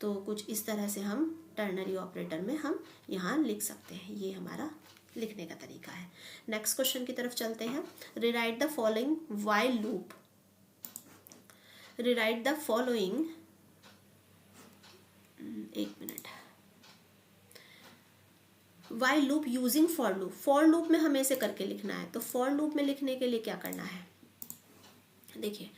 तो कुछ इस तरह से हम टर्नरी ऑपरेटर में हम यहाँ लिख सकते हैं, ये हमारा लिखने का तरीका है। नेक्स्ट क्वेश्चन की तरफ चलते हैं। Rewrite the following while loop, rewrite the following, एक minute, while loop using for loop. For loop में हमें इसे करके लिखना है, तो फॉर लूप में लिखने के लिए क्या करना है, देखिए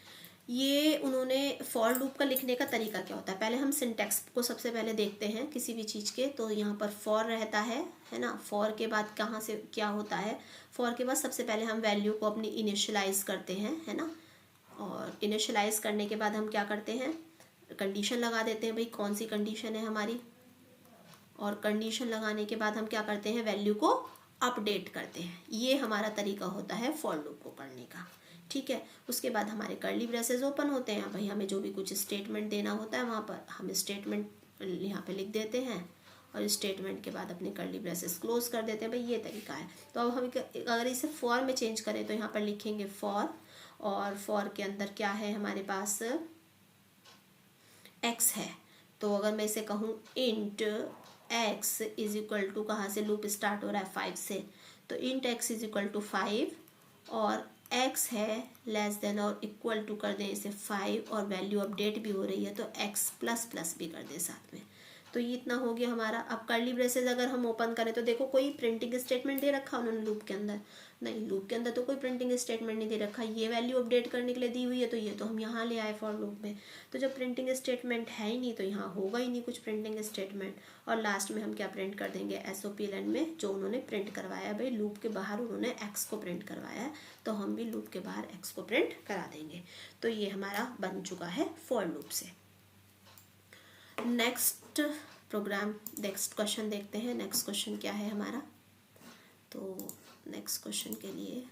ये उन्होंने फॉर लूप का लिखने का तरीका क्या होता है, पहले हम सिंटैक्स को सबसे पहले देखते हैं किसी भी चीज़ के। तो यहाँ पर फॉर रहता है ना, फॉर के बाद कहाँ से क्या होता है, फॉर के बाद सबसे पहले हम वैल्यू को अपनी इनिशियलाइज करते हैं, है ना, और इनिशियलाइज करने के बाद हम क्या करते हैं, कंडीशन लगा देते हैं भाई कौन सी कंडीशन है हमारी, और कंडीशन लगाने के बाद हम क्या करते हैं, वैल्यू को अपडेट करते हैं। ये हमारा तरीका होता है फॉर लूप को करने का, ठीक है। उसके बाद हमारे कर्ली ब्रेसेस ओपन होते हैं, भाई हमें जो भी कुछ स्टेटमेंट देना होता है वहाँ पर हम स्टेटमेंट यहाँ पे लिख देते हैं, और स्टेटमेंट के बाद अपने कर्ली ब्रेसेस क्लोज कर देते हैं, भाई ये तरीका है। तो अब हम अगर इसे फॉर में चेंज करें तो यहाँ पर लिखेंगे फॉर, और फॉर के अंदर क्या है हमारे पास, एक्स है। तो अगर मैं इसे कहूँ int X is equal to, कहाँ से लूप स्टार्ट हो रहा है 5 से, तो int X is equal to 5, और x है लेस देन और इक्वल टू कर दें इसे 5, और वैल्यू अपडेट भी हो रही है तो x प्लस प्लस भी कर दें साथ में। तो ये इतना हो गया हमारा। अब कर्ली ब्रेसेस अगर हम ओपन करें तो देखो कोई प्रिंटिंग स्टेटमेंट दे रखा उन्होंने लूप के अंदर, नहीं लूप के अंदर तो कोई प्रिंटिंग स्टेटमेंट नहीं दे रखा, ये वैल्यू अपडेट करने के लिए दी हुई है, तो ये तो हम यहाँ ले आए फॉर लूप में। तो जब प्रिंटिंग स्टेटमेंट है ही नहीं तो यहाँ होगा ही नहीं कुछ प्रिंटिंग स्टेटमेंट, और लास्ट में हम क्या प्रिंट कर देंगे, SOPLN में जो उन्होंने प्रिंट करवाया है, भाई लूप के बाहर उन्होंने x को प्रिंट करवाया है तो हम भी लूप के बाहर x को प्रिंट करा देंगे। तो ये हमारा बन चुका है फॉर लूप से। नेक्स्ट प्रोग्राम, नेक्स्ट क्वेश्चन देखते हैं। नेक्स्ट क्वेश्चन क्या है हमारा, तो नेक्स्ट क्वेश्चन के लिए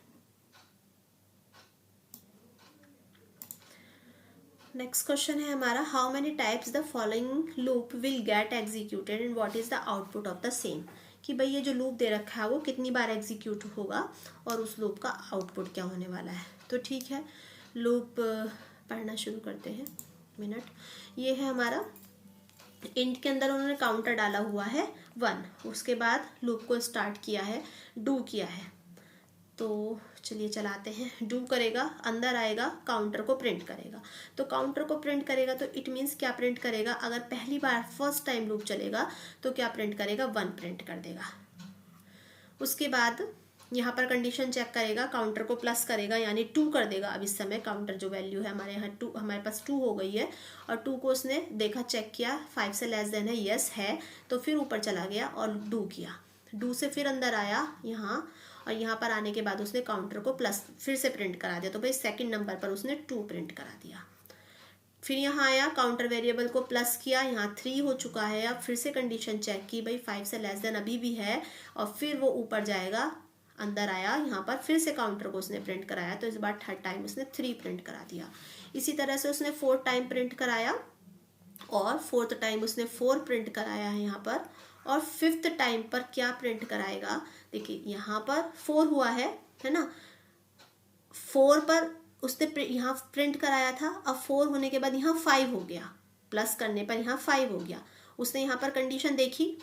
नेक्स्ट क्वेश्चन है हमारा, how many types the following loop will get executed and what is the output of the same. कि भाई ये जो लूप दे रखा है वो कितनी बार एग्जीक्यूट होगा और उस लूप का आउटपुट क्या होने वाला है। तो ठीक है, लूप पढ़ना शुरू करते हैं। मिनट, ये है हमारा इंट के अंदर उन्होंने काउंटर डाला हुआ है 1, उसके बाद लूप को स्टार्ट किया है, डू किया है, तो चलिए चलाते हैं। डू करेगा, अंदर आएगा, काउंटर को प्रिंट करेगा। तो काउंटर को प्रिंट करेगा तो इट मीन्स क्या प्रिंट करेगा, अगर पहली बार फर्स्ट टाइम लूप चलेगा तो क्या प्रिंट करेगा, 1 प्रिंट कर देगा। उसके बाद यहाँ पर कंडीशन चेक करेगा, काउंटर को प्लस करेगा यानी 2 कर देगा। अब इस समय काउंटर जो वैल्यू है हमारे यहाँ 2, हमारे पास 2 हो गई है, और 2 को उसने देखा, चेक किया, 5 से लेस देन है, यस है, तो फिर ऊपर चला गया और डू किया। डू से फिर अंदर आया यहाँ, और यहाँ पर आने के बाद उसने काउंटर को प्लस फिर से प्रिंट करा दिया, तो भाई सेकंड नंबर पर उसने 2 प्रिंट करा दिया। फिर यहाँ आया, काउंटर वेरिएबल को प्लस किया, यहाँ 3 हो चुका है। अब फिर से कंडीशन चेक की, भाई 5 से लेस देन अभी भी है, और फिर वो ऊपर जाएगा, अंदर आया, यहाँ पर फिर से काउंटर को उसने प्रिंट कराया, तो इस बार थर्ड टाइम उसने 3 प्रिंट करा दिया। इसी तरह से उसने 4 टाइम प्रिंट कराया, और 4th टाइम उसने 4 प्रिंट कराया है यहाँ पर, और 5th टाइम पर क्या प्रिंट कराएगा, देखिए यहाँ पर 4 हुआ है ना, 4 पर उसने यहाँ प्रिंट कराया था, अब 4 होने के बाद यहाँ 5 हो गया, प्लस करने पर यहाँ 5 हो गया। उसने यहाँ पर कंडीशन देखी,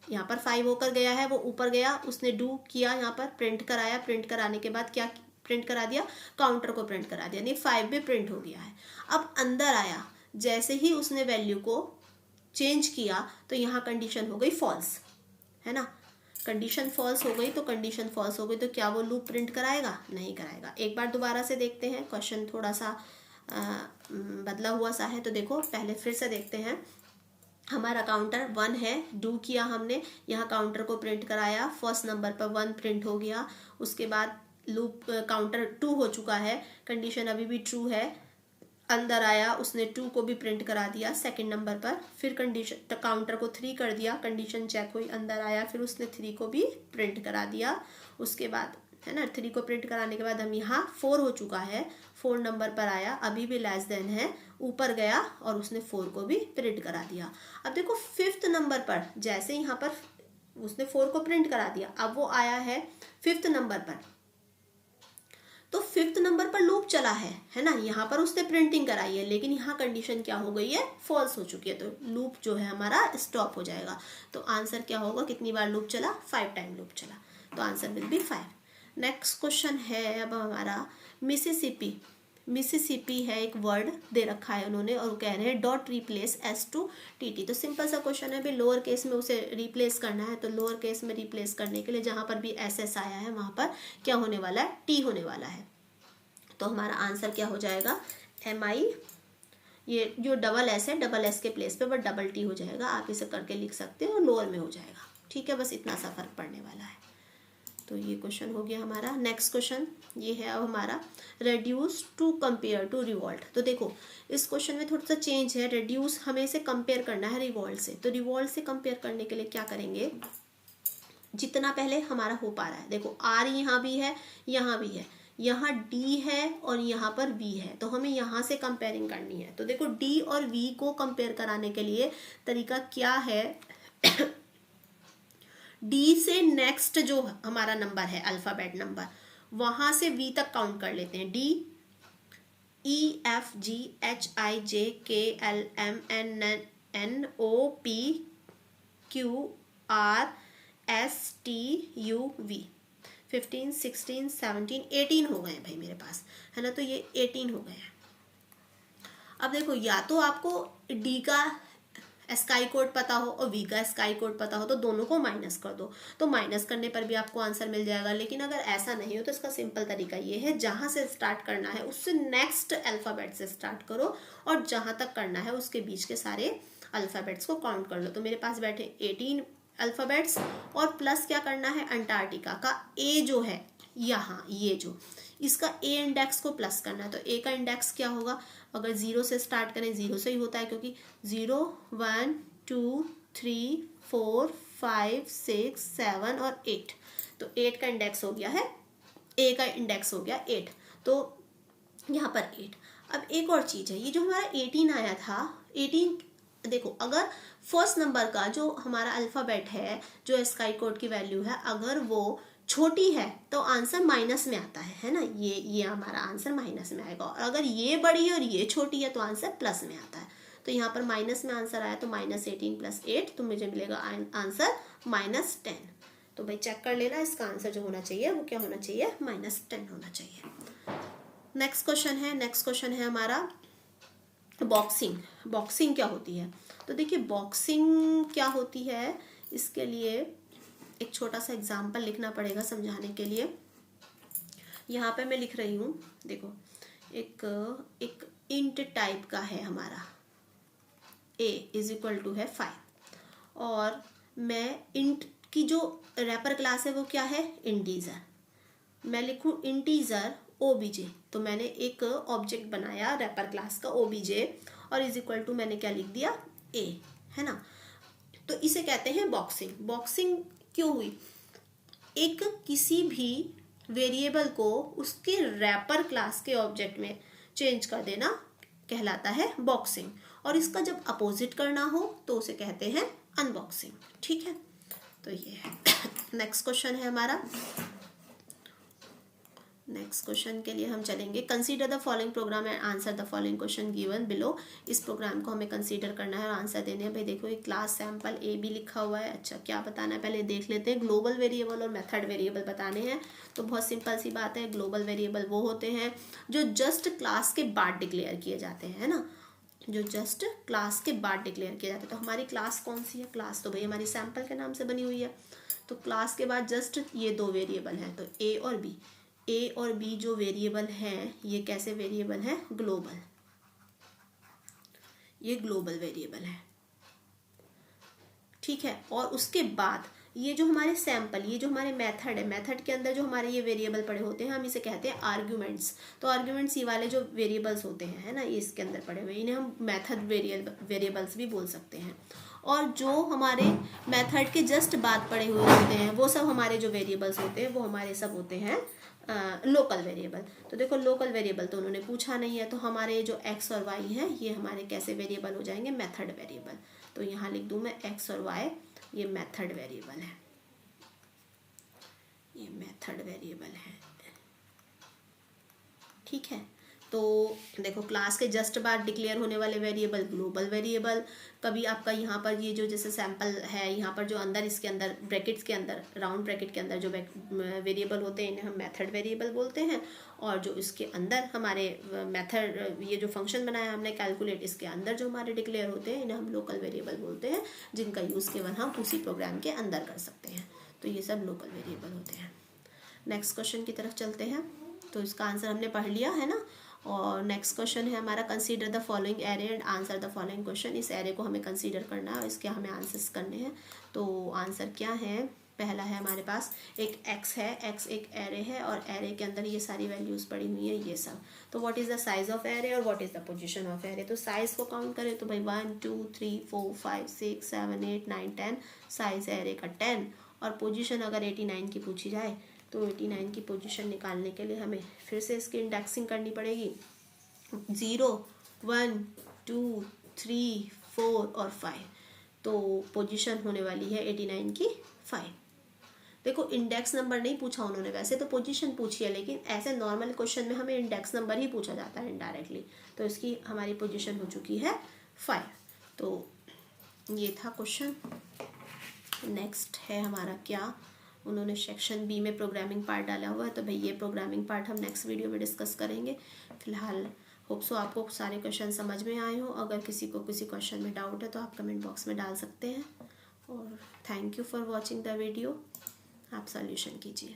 यहाँ पर 5 होकर गया है, वो ऊपर गया, उसने डू किया, यहाँ पर प्रिंट कराया, प्रिंट कराने के बाद क्या प्रिंट करा दिया, काउंटर को प्रिंट करा दिया, यानी 5 भी प्रिंट हो गया है। अब अंदर आया, जैसे ही उसने वैल्यू को चेंज किया तो यहाँ कंडीशन हो गई फॉल्स, है ना। कंडीशन फॉल्स हो गई तो कंडीशन फॉल्स हो गई, तो क्या वो लूप प्रिंट कराएगा? नहीं कराएगा। एक बार दोबारा से देखते हैं, क्वेश्चन थोड़ा सा बदला हुआ सा है, तो देखो पहले फिर से देखते हैं। हमारा काउंटर 1 है, डू किया हमने, यहाँ काउंटर को प्रिंट कराया, फर्स्ट नंबर पर 1 प्रिंट हो गया। उसके बाद लूप काउंटर 2 हो चुका है, कंडीशन अभी भी ट्रू है, अंदर आया, उसने 2 को भी प्रिंट करा दिया सेकंड नंबर पर। फिर कंडीशन काउंटर को 3 कर दिया, कंडीशन चेक हुई, अंदर आया, फिर उसने 3 को भी प्रिंट करा दिया। उसके बाद है ना, 3 को प्रिंट कराने के बाद हम यहाँ 4 हो चुका है, 4 नंबर पर आया, अभी भी लेस देन है, ऊपर गया और उसने 4 को भी प्रिंट करा दिया। अब देखो 5th नंबर पर जैसे यहाँ पर उसने 4 को प्रिंट करा दिया, अब वो आया है 5th नंबर पर, तो 5th नंबर पर लूप चला है ना, यहाँ पर उसने प्रिंटिंग कराई है, लेकिन यहाँ कंडीशन क्या हो गई है? फॉल्स हो चुकी है, तो लूप जो है हमारा स्टॉप हो जाएगा। तो आंसर क्या होगा? कितनी बार लूप चला? 5 टाइम लूप चला, तो answer will be 5। Next question है अब हमारा मिसिसिपी। मिसिसिपी है एक वर्ड दे रखा है उन्होंने, और कह रहे हैं dot replace S to T T. तो सिंपल सा क्वेश्चन है, भाई लोअर केस में उसे रिप्लेस करना है, तो लोअर केस में रिप्लेस करने के लिए जहां पर भी एस एस आया है वहां पर क्या होने वाला है? टी होने वाला है। तो हमारा आंसर क्या हो जाएगा? एम आई, ये जो डबल एस है, डबल एस के प्लेस पे बस डबल टी हो जाएगा, आप इसे करके लिख सकते हो, और लोअर में हो जाएगा। ठीक है, बस इतना सा फर्क पड़ने वाला है। तो ये क्वेश्चन हो गया हमारा। नेक्स्ट क्वेश्चन ये है अब हमारा reduce to compare to revolt. तो देखो इस क्वेश्चन में थोड़ा सा चेंज है, रेड्यूस हमें इसे कंपेयर करना है रिवॉल्ट से। तो रिवॉल्ट से कंपेयर करने के लिए क्या करेंगे? जितना पहले हमारा हो पा रहा है, देखो आर यहाँ भी है, यहाँ भी है, यहाँ डी है और यहाँ पर वी है, तो हमें यहाँ से कंपेयरिंग करनी है। तो देखो डी और वी को कंपेयर कराने के लिए तरीका क्या है? डी से नेक्स्ट जो हमारा नंबर है अल्फाबेट नंबर, वहां से वी तक काउंट कर लेते हैं। D, E, F, G, H, I, J, K, L, M, N, N, O, P, Q, R, S, T, U, V. 15, 16, 17, 18 हो गए हैं भाई मेरे पास, है ना, तो ये 18 हो गए हैं। अब देखो या तो आपको डी का स्काई कोड पता हो और वी का स्काई कोड पता हो, तो दोनों को माइनस कर दो, तो माइनस करने पर भी आपको आंसर मिल जाएगा। लेकिन अगर ऐसा नहीं हो तो इसका सिंपल तरीका ये है, जहां से स्टार्ट करना है उससे नेक्स्ट अल्फाबेट से स्टार्ट करो, और जहां तक करना है उसके बीच के सारे अल्फाबेट्स को काउंट कर लो। तो मेरे पास बैठे 18 अल्फाबेट्स, और प्लस क्या करना है? अंटार्कटिका का ए जो है यहाँ, ये जो इसका ए इंडेक्स को प्लस करना है। तो ए का इंडेक्स क्या होगा? अगर 0 से स्टार्ट करें, 0 से ही होता है, क्योंकि 0, 1, 2, 3, 4, 5, 6, 7 और 8, तो 8 का इंडेक्स हो गया है, ए का इंडेक्स हो गया 8, तो यहाँ पर 8। अब एक और चीज़ है, ये जो हमारा 18 आया था, 18 देखो अगर फर्स्ट नंबर का जो हमारा अल्फाबेट है, जो स्काई कोड की वैल्यू है, अगर वो छोटी है तो आंसर माइनस में आता है ना, ये हमारा आंसर माइनस में आएगा। और अगर ये बड़ी है और ये छोटी है तो आंसर प्लस में आता है। तो यहाँ पर माइनस में आंसर आया, तो -18 + 8, तो मुझे मिलेगा आंसर -10। तो भाई चेक कर लेना, इसका आंसर जो होना चाहिए वो क्या होना चाहिए? -10 होना चाहिए। नेक्स्ट क्वेश्चन है हमारा बॉक्सिंग। बॉक्सिंग क्या होती है? तो देखिए बॉक्सिंग क्या होती है, इसके लिए एक छोटा सा एग्जाम्पल लिखना पड़ेगा समझाने के लिए। यहाँ पे मैं लिख रही हूँ, देखो एक इंट टाइप का है हमारा, a = है 5, और मैं इंट की जो रैपर क्लास है वो क्या है? इंटीजर। मैं लिखूँ इंटीजर obj, तो मैंने एक ऑब्जेक्ट बनाया रैपर क्लास का obj, और = मैंने क्या लिख दिया? a, है ना। तो इसे कहते हैं बॉक्सिंग। बॉक्सिंग क्यों हुई? एक किसी भी वेरिएबल को उसके रैपर क्लास के ऑब्जेक्ट में चेंज कर देना कहलाता है बॉक्सिंग, और इसका जब अपोजिट करना हो तो उसे कहते हैं अनबॉक्सिंग। ठीक है, तो ये है। नेक्स्ट क्वेश्चन है हमारा। नेक्स्ट क्वेश्चन के लिए हम चलेंगे, consider the following programme and answer the following question given below. इस प्रोग्राम को हमें कंसीडर करना है और आंसर देने हैं। भाई देखो ये क्लास सैंपल ए भी लिखा हुआ है। अच्छा क्या बताना है पहले देख लेते हैं। ग्लोबल वेरिएबल और मेथड वेरिएबल बताने हैं, तो बहुत सिंपल सी बात है। ग्लोबल वेरिएबल वो होते हैं जो जस्ट क्लास के बाद डिक्लेयर किए जाते हैं, है ना, जो जस्ट क्लास के बाद डिक्लेयर किया जाता है। तो हमारी क्लास कौन सी है? क्लास तो भाई हमारी सैंपल के नाम से बनी हुई है। तो क्लास के बाद जस्ट ये दो वेरिएबल हैं, तो ए और बी जो वेरिएबल हैं ये कैसे वेरिएबल हैं, ग्लोबल, ये ग्लोबल वेरिएबल है, ठीक है। और उसके बाद ये जो हमारे सैंपल, ये जो हमारे मेथड है, मेथड के अंदर जो हमारे ये वेरिएबल पड़े होते हैं हम इसे कहते हैं आर्ग्यूमेंट्स। तो आर्ग्यूमेंट्स ये वाले जो वेरिएबल्स होते हैं, है ना, ये इसके अंदर पड़े हुए, इन्हें हम मेथड वेरिएबल्स भी बोल सकते हैं। और जो हमारे मेथड के जस्ट बाद पड़े हुए होते हैं वो सब हमारे जो वेरिएबल्स होते हैं वो हमारे सब होते हैं लोकल वेरिएबल। तो देखो लोकल वेरिएबल तो उन्होंने पूछा नहीं है, तो हमारे जो एक्स और वाई हैं ये हमारे कैसे वेरिएबल हो जाएंगे, मेथड वेरिएबल। तो यहाँ लिख दूँ मैं एक्स और वाई, ये मेथड वेरिएबल है, ये मेथड वेरिएबल है, ठीक है। तो देखो क्लास के जस्ट बाद डिक्लेयर होने वाले वेरिएबल ग्लोबल वेरिएबल। कभी आपका यहाँ पर ये जो जैसे सैंपल है, यहाँ पर जो अंदर इसके अंदर ब्रैकेट्स के अंदर, राउंड ब्रैकेट के अंदर जो वेरिएबल होते हैं इन्हें हम मेथड वेरिएबल बोलते हैं। और जो इसके अंदर हमारे मेथड, ये जो फंक्शन बनाया हमने कैलकुलेट, इसके अंदर जो हमारे डिक्लेयर होते हैं इन्हें हम लोकल वेरिएबल बोलते हैं, जिनका यूज़ केवल हम उसी प्रोग्राम के अंदर कर सकते हैं। तो ये सब लोकल वेरिएबल होते हैं। नेक्स्ट क्वेश्चन की तरफ चलते हैं। तो इसका आंसर हमने पढ़ लिया है ना। और नेक्स्ट क्वेश्चन है हमारा, consider the following array and answer the following question. इस एरे को हमें कंसीडर करना है और इसके हमें आंसर्स करने हैं। तो आंसर क्या है, पहला है हमारे पास एक एक्स है, एक्स एक एरे है और एरे के अंदर ये सारी वैल्यूज पड़ी हुई है, ये सब। तो what is the size of array और what is the position of array. तो साइज को काउंट करें तो भाई 1 2 3 4 5 6 7 8 9 10, साइज एरे का 10। और पोजीशन अगर 89 की पूछी जाए तो 89 की पोजीशन निकालने के लिए हमें फिर से इसकी इंडेक्सिंग करनी पड़ेगी, 0 1 2 3 4 और 5। तो पोजीशन होने वाली है 89 की 5। देखो इंडेक्स नंबर नहीं पूछा उन्होंने, वैसे तो पोजीशन पूछी है, लेकिन ऐसे नॉर्मल क्वेश्चन में हमें इंडेक्स नंबर ही पूछा जाता है इनडायरेक्टली। तो इसकी हमारी पोजीशन हो चुकी है 5। तो ये था क्वेश्चन। नेक्स्ट है हमारा क्या, उन्होंने सेक्शन बी में प्रोग्रामिंग पार्ट डाला हुआ है, तो भाई ये प्रोग्रामिंग पार्ट हम नेक्स्ट वीडियो में डिस्कस करेंगे। फिलहाल होप सो आपको सारे क्वेश्चन समझ में आए हो। अगर किसी को किसी क्वेश्चन में डाउट है तो आप कमेंट बॉक्स में डाल सकते हैं। और thank you for watching the video. आप सॉल्यूशन कीजिए।